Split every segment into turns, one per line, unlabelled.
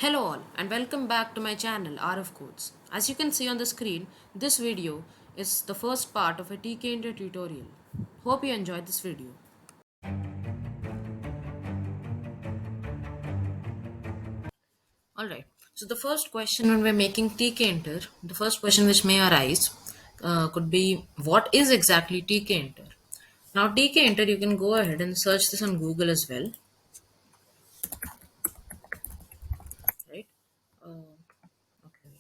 Hello all and welcome back to my channel R of Codes. As you can see on the screen, this video is the first part of a Tkinter tutorial. Hope you enjoyed this video. Alright, so the first question when we're making Tkinter, the first question which may arise could be what is exactly Tkinter? Now Tkinter, you can go ahead and search this on Google as well, right? Okay.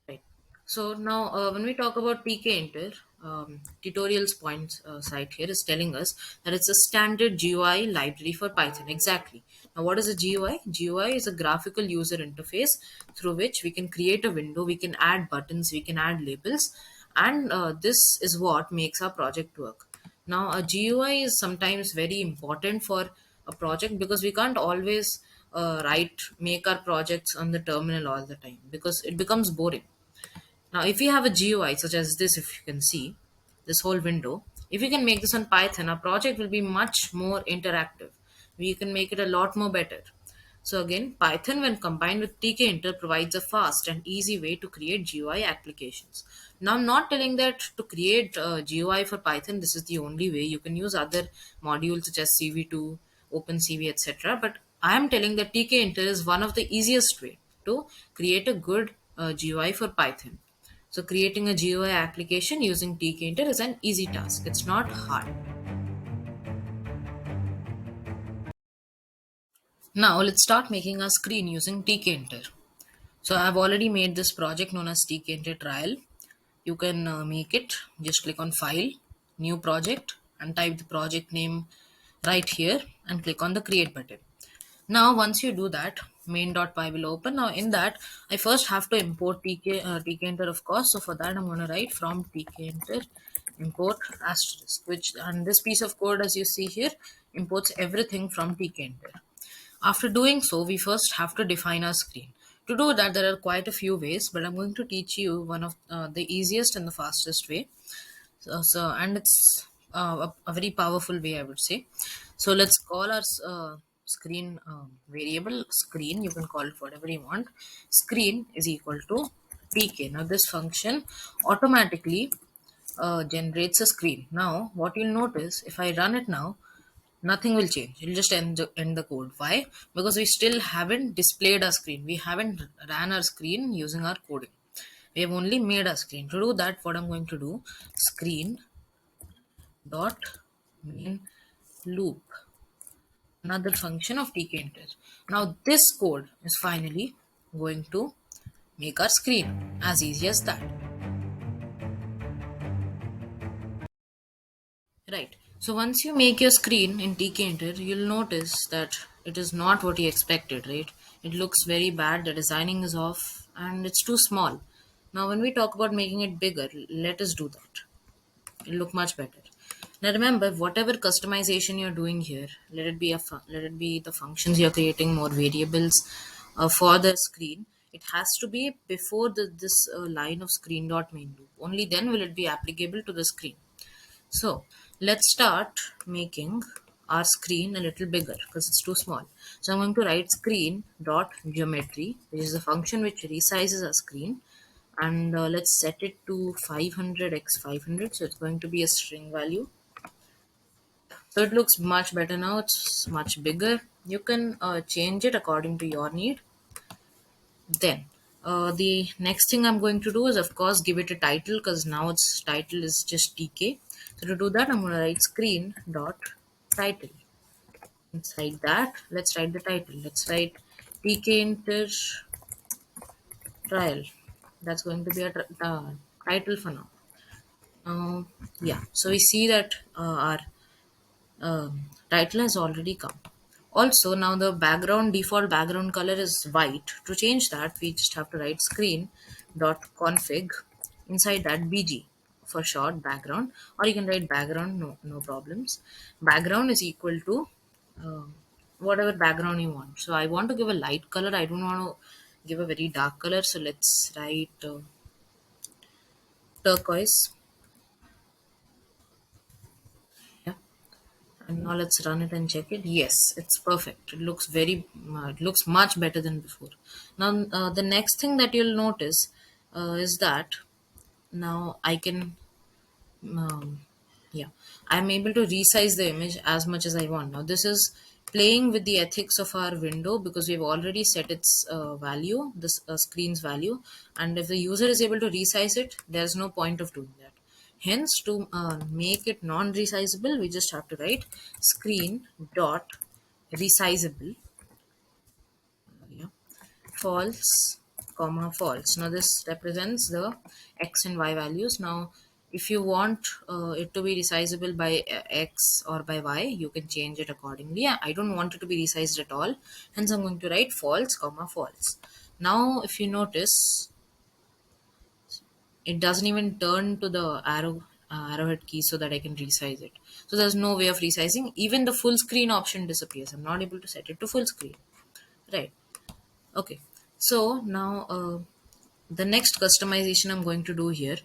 Right. So now, when we talk about Tkinter, tutorials points site here is telling us that it's a standard GUI library for Python. Exactly. Now, what is a GUI? GUI is a graphical user interface through which we can create a window, we can add buttons, we can add labels, and this is what makes our project work. Now, a GUI is sometimes very important for a project because we can't always make our projects on the terminal all the time because it becomes boring. Now, if you have a GUI such as this, if you can see this whole window, if you can make this on Python, our project will be much more interactive. We can make it a lot more better. So again, Python when combined with Tkinter provides a fast and easy way to create GUI applications. Now, I'm not telling that to create a GUI for Python, this is the only way. You can use other modules such as CV2, OpenCV, etc. But I am telling that Tkinter is one of the easiest way to create a good GUI for Python. So creating a GUI application using Tkinter is an easy task. It's not hard. Now let's start making our screen using Tkinter. So I've already made this project known as Tkinter trial. You can make it. Just click on File, New Project, and type the project name right here and click on the Create button. Now, once you do that, main.py will open. Now, in that, I first have to import tkinter, of course. So, for that, I'm going to write from tkinter import asterisk, which, and this piece of code, as you see here, imports everything from tkinter. After doing so, we first have to define our screen. To do that, there are quite a few ways, but I'm going to teach you one of the easiest and the fastest way. And it's a very powerful way, I would say. So let's call our screen variable screen. You can call it whatever you want. Screen is equal to pk. Now this function automatically generates a screen. Now what you'll notice if I run it now, nothing will change. It'll just end the code. Why? Because we still haven't displayed our screen. We haven't ran our screen using our coding. We have only made a screen. To do that, what I'm going to do, screen dot main loop, another function of tkinter. Now this code is finally going to make our screen as easy as that. Right. So once you make your screen in Tkinter, you'll notice that it is not what you expected, right? It looks very bad, the designing is off, and it's too small. Now when we talk about making it bigger, let us do that. It'll look much better. Now remember, whatever customization you're doing here, let it be the functions you're creating, more variables for the screen. It has to be before this line of screen dot main loop. Only then will it be applicable to the screen. So let's start making our screen a little bigger because it's too small. So I'm going to write screen dot geometry, which is a function which resizes our screen, and let's set it to 500 x 500. So it's going to be a string value. So it looks much better now. It's much bigger. You can change it according to your need. Then the next thing I'm going to do is of course give it a title because now its title is just tk. So to do that I'm going to write screen dot title. Inside that let's write the title. Let's write tkinter trial. That's going to be a title for now. Yeah, so we see that our title has already come. Also, now the background default background color is white. To change that, we just have to write screen dot config. Inside that, bg for short background, or you can write background. No problems. Background is equal to uh, whatever background you want. So I want to give a light color. I don't want to give a very dark color. So let's write turquoise. Yeah. And now let's run it and check it. Yes, it's perfect. It looks it looks much better than before. Now, the next thing that you'll notice is that now I can um, yeah, I'm able to resize the image as much as I want. Now this is playing with the ethics of our window because we've already set its value, this screen's value, and if the user is able to resize it, there's no point of doing that. Hence, to make it non-resizable, we just have to write screen dot resizable, yeah, false comma false. Now this represents the x and y values. Now if you want it to be resizable by x or by y, you can change it accordingly. I don't want it to be resized at all, hence I'm going to write false comma false. Now if you notice, it doesn't even turn to the arrowhead key so that I can resize it. So there's no way of resizing. Even the full screen option disappears. I'm not able to set it to full screen, right? Okay, so now the next customization I'm going to do here,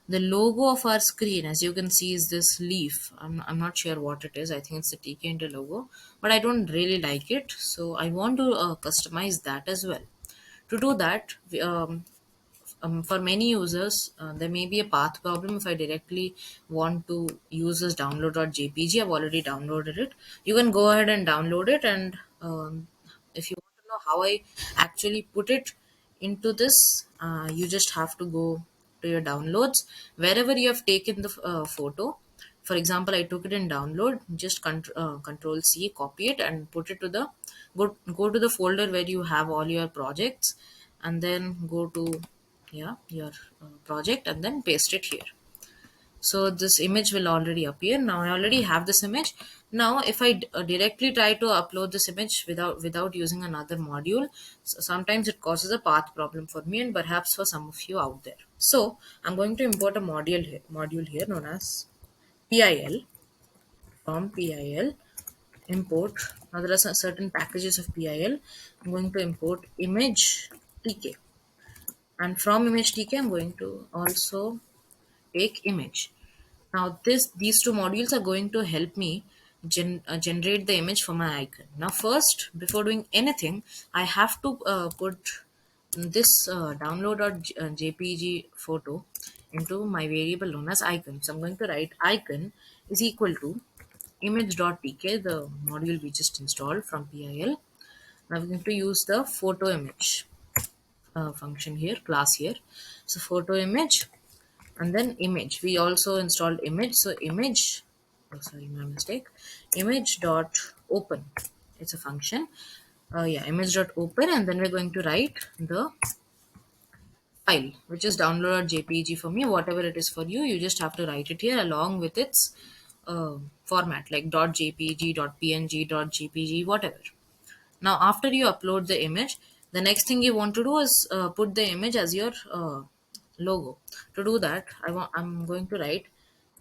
the logo of our screen, as you can see, is this leaf. I'm not sure what it is. I think it's the Tkinter logo, but I don't really like it. So I want to customize that as well. To do that, for many users, there may be a path problem if I directly want to use this download.jpg. I've already downloaded it. You can go ahead and download it, and if you want to know how I actually put it into this, you just have to go to your downloads wherever you have taken the photo. For example, I took it in download. Just control C, copy it, and put it to the go to the folder where you have all your projects, and then go to, yeah, your project, and then paste it here. So this image will already appear. Now I already have this image. Now if I directly try to upload this image without using another module, sometimes it causes a path problem for me and perhaps for some of you out there. So I'm going to import a module here known as PIL. From PIL, import. Now there are certain packages of PIL. I'm going to import image TK, and from image TK I'm going to also take image. Now these two modules are going to help me generate the image for my icon. Now first, before doing anything, I have to put this download.jpg photo into my variable known as icon. So I'm going to write icon is equal to image.tk, the module we just installed from PIL. Now we're going to use the photo image function here, class here. So photo image, and then image. We also installed image. So image, oh sorry, my mistake. Image dot open. It's a function. Yeah, image dot open, and then we're going to write the file, which is download.jpg for me. Whatever it is for you, you just have to write it here along with its format, like .jpg, .png, .gpg, whatever. Now, after you upload the image, the next thing you want to do is put the image as your logo. To do that, I'm going to write,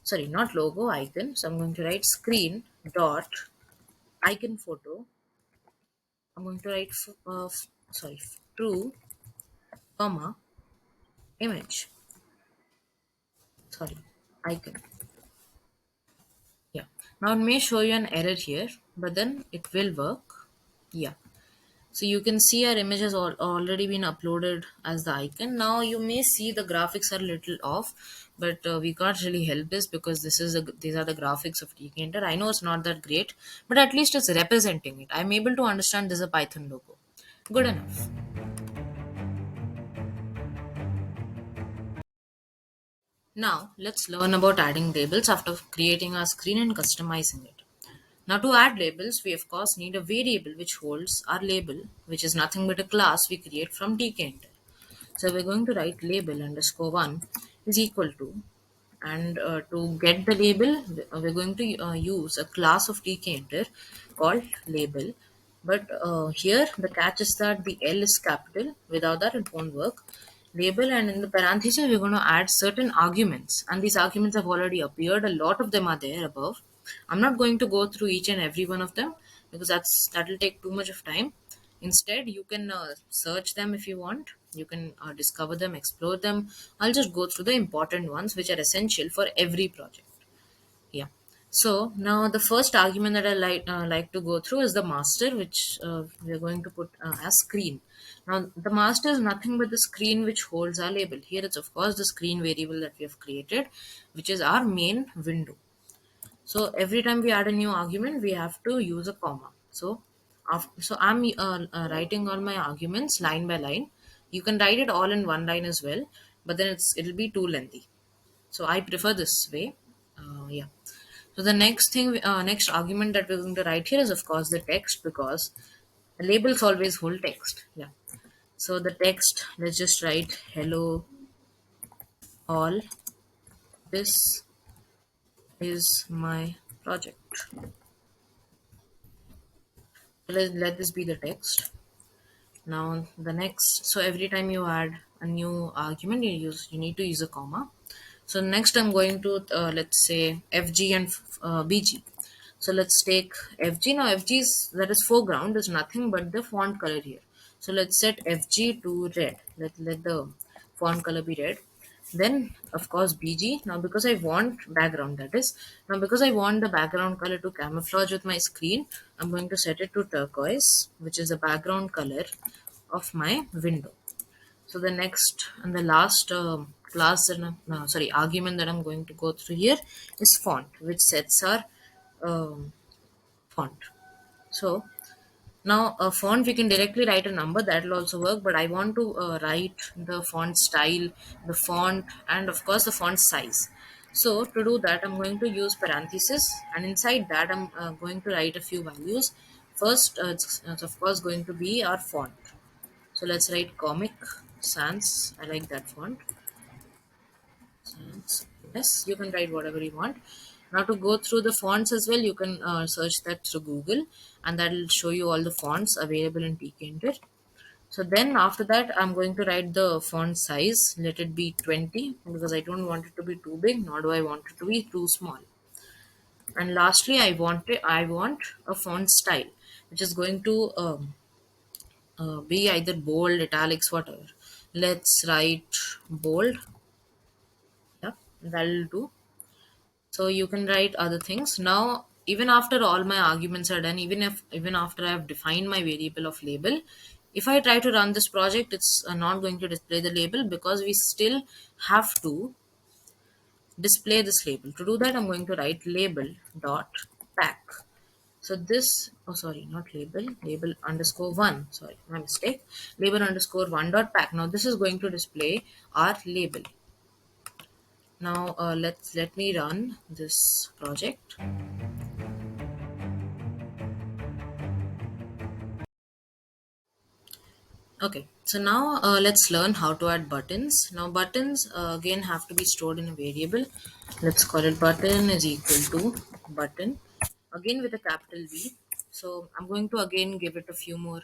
sorry, not logo, icon. So I'm going to write screen dot icon photo. I'm going to write sorry, true, comma, image. Sorry, icon. Yeah. Now it may show you an error here, but then it will work. Yeah. So you can see our image has already been uploaded as the icon. Now you may see the graphics are a little off, but we can't really help this because these are the graphics of Tkinter. I know it's not that great, but at least it's representing it. I'm able to understand this is a Python logo. Good enough. Now let's learn about adding labels after creating our screen and customizing it. Now to add labels, we of course need a variable which holds our label, which is nothing but a class we create from Tkinter. So we're going to write label underscore one is equal to, and to get the label, we're going to use a class of Tkinter called label. But here the catch is that the L is capital. Without that, it won't work. Label, and in the parentheses, we're going to add certain arguments, and these arguments have already appeared. A lot of them are there above. I'm not going to go through each and every one of them because that'll take too much of time. Instead, you can search them if you want. You can discover them, explore them. I'll just go through the important ones which are essential for every project. Yeah. So now the first argument that I like to go through is the master, which we are going to put as screen. Now the master is nothing but the screen which holds our label. Here it's of course the screen variable that we have created, which is our main window. So every time we add a new argument, we have to use a comma. So I'm writing all my arguments line by line. You can write it all in one line as well, but then it'll be too lengthy. So I prefer this way. Yeah. So the next argument that we're going to write here is of course the text, because labels always hold text. Yeah. So the text, let's just write hello all. This is my project. Let this be the text. Now the next, so every time you add a new argument, you need to use a comma. So next I'm going to let's say FG and BG. So let's take FG. Now FG is, that is foreground, is nothing but the font color here. So let's set FG to red. Let the font color be red. Then of course BG. Now because I want background, that is, now because I want the background color to camouflage with my screen, I'm going to set it to turquoise, which is the background color of my window. So the next and the last argument that I'm going to go through here is font, which sets our um, font. So now a font, we can directly write a number, that will also work, but I want to write the font style, the font, and of course the font size. So to do that, I'm going to use parenthesis, and inside that I'm going to write a few values. First, it's of course going to be our font. So let's write Comic Sans. I like that font. Sans. Yes, you can write whatever you want. Now to go through the fonts as well, you can search that through Google, and that will show you all the fonts available in Tkinter. So then after that, I'm going to write the font size. Let it be 20, because I don't want it to be too big, nor do I want it to be too small. And lastly, I want a font style, which is going to be either bold, italics, whatever. Let's write bold. Yeah, that'll do. So you can write other things. Now, even after all my arguments are done, even after I have defined my variable of label, if I try to run this project, it's not going to display the label, because we still have to display this label. To do that, I'm going to write label dot pack. So this, oh sorry, not label, label underscore one. Sorry, my mistake. Label underscore one dot pack. Now this is going to display our label. Now let me run this project. Okay, so now let's learn how to add buttons. Now buttons again have to be stored in a variable. Let's call it button is equal to button, again with a capital V. So I'm going to again give it a few more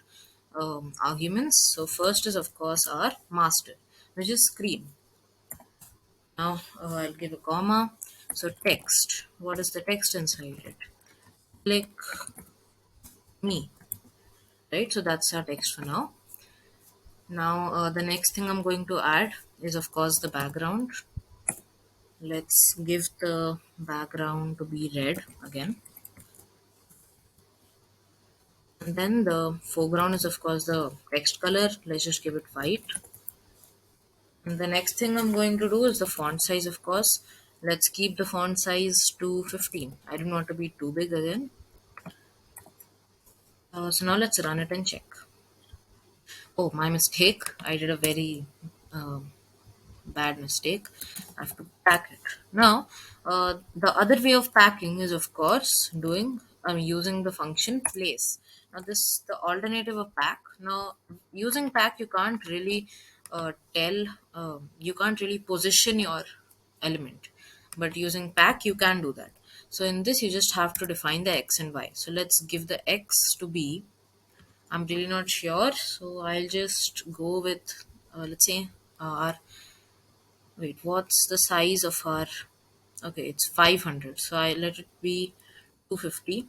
arguments. So first is of course our master, which is screen. Now I'll give a comma. So text, what is the text inside it? Click me, right? So that's our text for now. Now the next thing I'm going to add is of course the background. Let's give the background to be red again. And then the foreground is of course the text color. Let's just give it white. And the next thing I'm going to do is the font size, of course. Let's keep the font size to 15. I don't want to be too big again. So now let's run it and check. Oh, my mistake. I did a very bad mistake. I have to pack it. Now, the other way of packing is of course using the function place. Now this the alternative of pack. Now using pack, you can't really you can't really position your element, but using pack you can do that. So in this you just have to define the x and y. So let's give the x to be, I'm really not sure, so I'll just go with let's say our, wait, what's the size of our, okay, it's 500, so I let it be 250,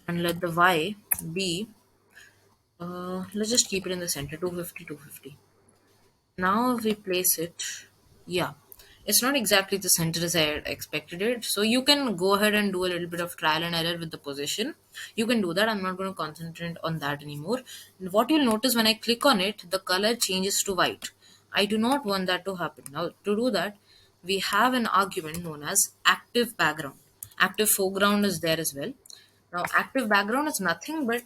and let the y be let's just keep it in the center, 250, 250. Now if we place it, yeah, It's not exactly the center as I had expected it. So you can go ahead and do a little bit of trial and error with the position. You can do that. I'm not going to concentrate on that anymore. What you'll notice when I click on it, the color changes to white. I do not want that to happen. Now, to do that, we have an argument known as active background. Active foreground is there as well. Now, active background is nothing but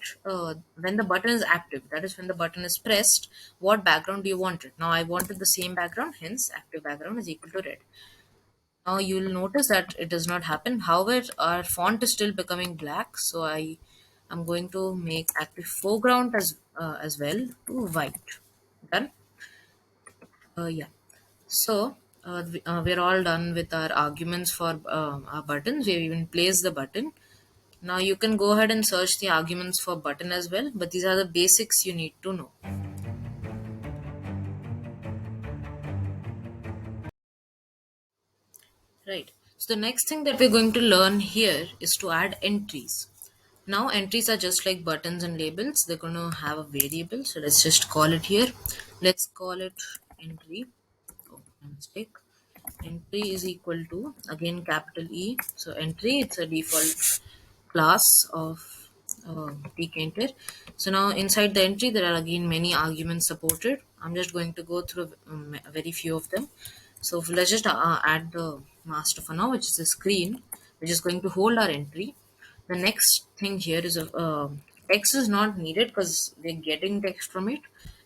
when the button is active, that is when the button is pressed, what background do you want it? Now, I wanted the same background, hence active background is equal to red. Now, you'll notice that it does not happen. However, our font is still becoming black, so I am going to make active foreground as well to white. Done? Yeah. So, we're all done with our arguments for our buttons. We've even placed the button. Now you can go ahead and search the arguments for button as well, but these are the basics you need to know. Right. So the next thing that we're going to learn here is to add entries. Now entries are just like buttons and labels. They're going to have a variable. So let's just call it here. Let's call it entry. Oh, my mistake. Entry is equal to, again, capital E. So entry, it's a default class of Tkinter. So now inside the entry, there are again many arguments supported. I'm just going to go through a very few of them. So let's just add the master for now, which is the screen, which is going to hold our entry. The next thing here is a text is not needed because we're getting text from it.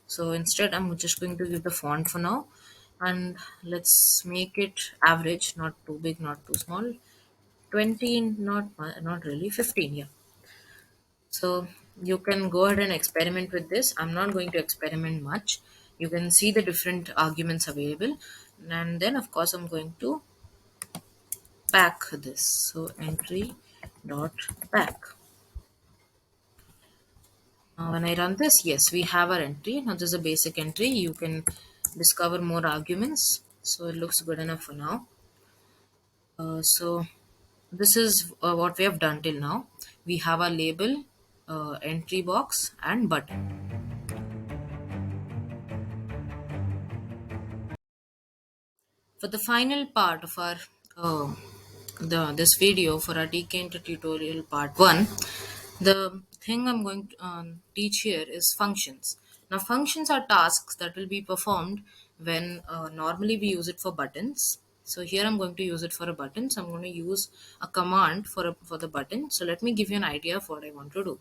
So instead, I'm just going to give the font for now, and let's make it average, not too big, not too small. 20, not really, 15, yeah. So you can go ahead and experiment with this. I'm not going to experiment much. You can see the different arguments available, and then of course I'm going to pack this. So entry dot pack. Now when I run this, yes, we have our entry. Now this is a basic entry. You can discover more arguments. So it looks good enough for now. So this is what we have done till now. We have a label, entry box, and button. For the final part of our this video for our Tkinter tutorial part 1, the thing I'm going to teach here is functions. Now functions are tasks that will be performed when normally we use it for buttons. So here I'm going to use it for a button. So I'm going to use a command for the button. So let me give you an idea of what I want to do.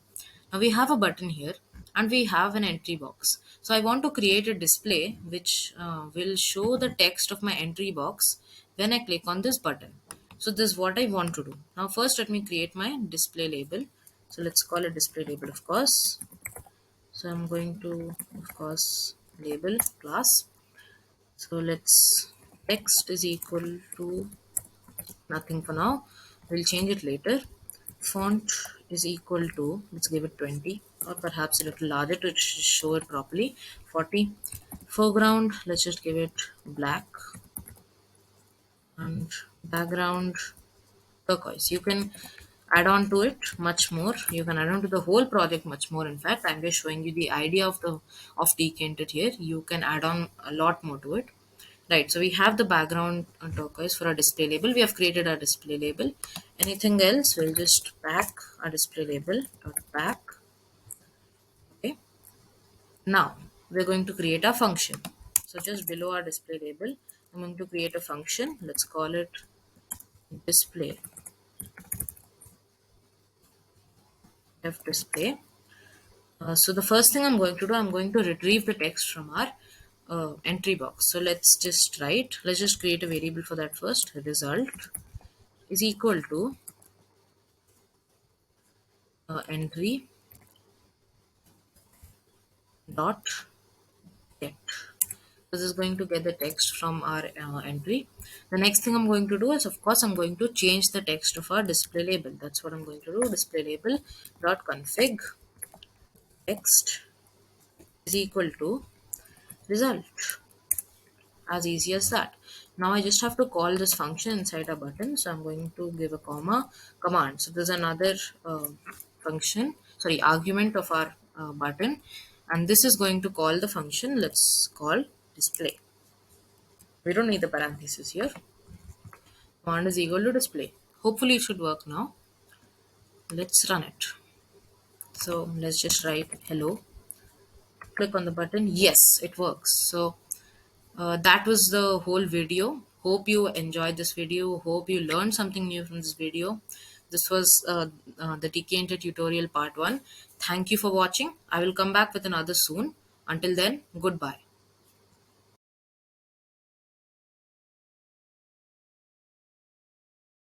Now we have a button here and we have an entry box. So I want to create a display which will show the text of my entry box when I click on this button. So this is what I want to do. Now first let me create my display label. So let's call it display label, of course. So I'm going to, of course, label class. So let's text is equal to nothing for now. We'll change it later. Font is equal to, let's give it 20 or perhaps a little larger to show it properly, 40. Foreground, let's just give it black, and background turquoise. You can add on to it much more. You can add on to the whole project much more. In fact, I'm just showing you the idea of Tkinter here. You can add on a lot more to it. Right, so we have the background turquoise for our display label. We have created our display label. Anything else, we'll just pack our display label dot pack. Okay. Now we're going to create a function. So just below our display label, I'm going to create a function. Let's call it display f display. So the first thing I'm going to do, I'm going to retrieve the text from our entry box. So let's just create a variable for that first. Result is equal to entry dot get. This is going to get the text from our entry. The next thing I'm going to do is, of course, I'm going to change the text of our display label. That's what I'm going to do. Display label dot config text is equal to result. As easy as that. Now I just have to call this function inside a button. So I'm going to give a comma command. So there's another function, sorry, argument of our button, and this is going to call the function. Let's call display. We don't need the parentheses here. Command is equal to display. Hopefully it should work now. Let's run it. So let's just write hello. Click on the button. Yes, it works. So that was the whole video. Hope you enjoyed this video. Hope you learned something new from this video. This was the Tkinter tutorial part 1. Thank you for watching. I will come back with another soon. Until then, goodbye.